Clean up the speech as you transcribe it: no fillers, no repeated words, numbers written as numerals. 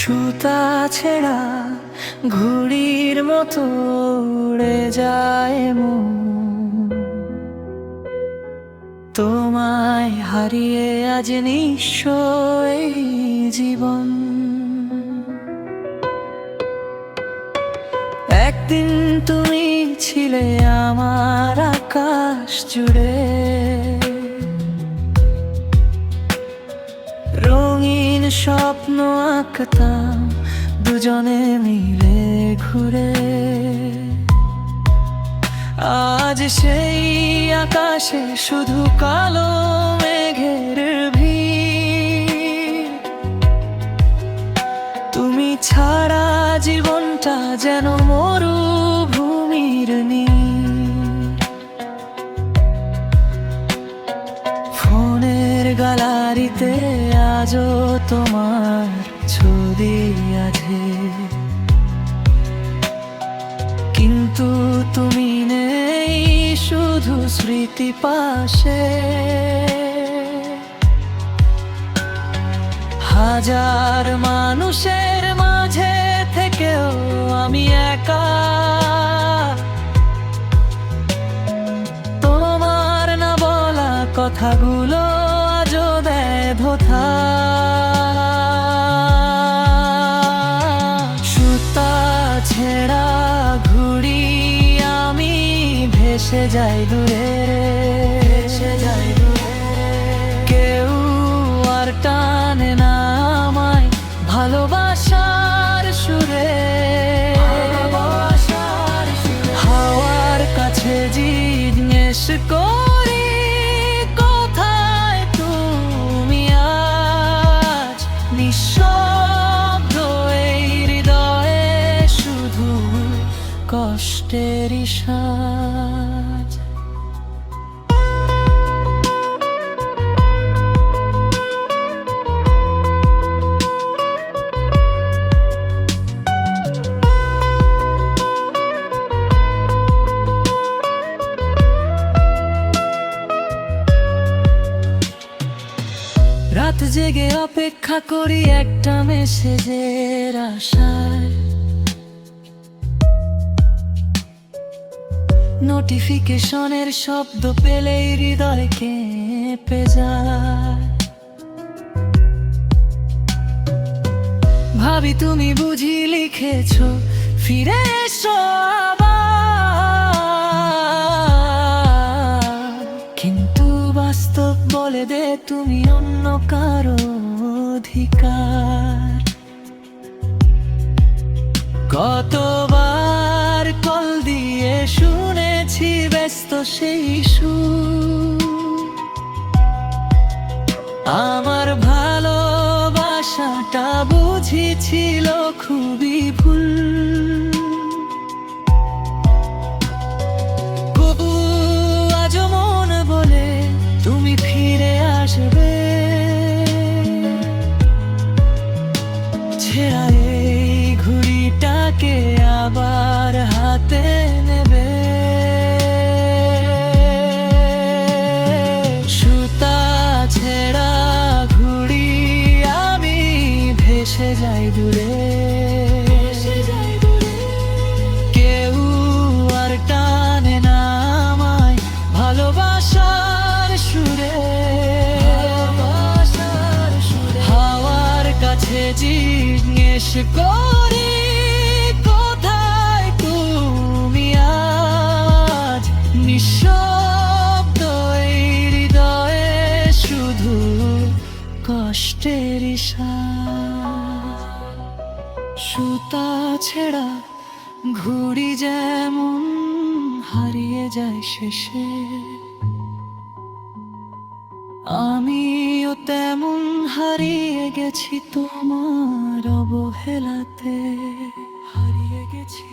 সুতা ছেঁড়া ঘুড়ির মতো উড়ে যায় মন, তোমায় হারিয়ে আজ নিঃস্ব এই জীবন। একদিন তুমি ছিলে আমার আকাশ জুড়ে, রঙিন স্বপ্ন আঁকতাম দুজনে মিলে ঘুরে। আজ সেই আকাশে শুধু কালো মেঘের ভিড়, তুমি ছাড়া জীবনটা যেন মরুভূমির নীড়। ফোনের গ্যালারিতে আজও তোমার ছবি আছে, কিন্তু তুমি নেই, শুধু স্মৃতি পাশে। হাজার মানুষের মাঝে থেকেও আমি একা, তোমার না বলা কথাগুলো আজও দেয় ধোঁথা। সুতা ছেঁড়া ঘুড়ি আমি ভেসে যাই দূরে, কেউ আর টানে না আমায় ভালোবাসার সুরে। হাওয়ার কাছে জিজ্ঞেস করি কোথায় তুমি আজ, নিঃশব্দ এই হৃদয়ে শুধু কষ্টেরই সাজ। রাত জেগে অপেক্ষা করি একটা মেসেজের আশায়, নোটিফিকেশনের শব্দ পেলেই হৃদয় কেঁপে যায়। ভাবি তুমি বুঝি লিখেছো ফিরে এসো আবার, কিন্তু বাস্তব বলে দে তুমি অন্য কারো অধিকার। কতবার কল দিয়ে শুনেছি ব্যস্ত সেই সুর, আমার ভালোবাসাটা বুঝেছিল খুবই ভুল। তবু আজও মন বলে তুমি ফিরে আসবে, ছেঁড়া এই ঘুড়িটাকে আবার হাতে নেবে। সুতা ছেঁড়া ঘুড়ি আমি ভেসে যাই দূরে, কেউ আর টানে না আমায় ভালোবাসার সুরে। হাওয়ার কাছে জিজ্ঞেস করি কোথায় তুমি আজ, নিঃশব্দ এই হৃদয়ে শুধু কষ্টের সাজ। সুতা ছেঁড়া ঘুড়ি যেমন হারিয়ে যায় শেষে, আমিও তেমন হারিয়ে গেছি তোমার অবহেলাতে, হারিয়ে গেছি।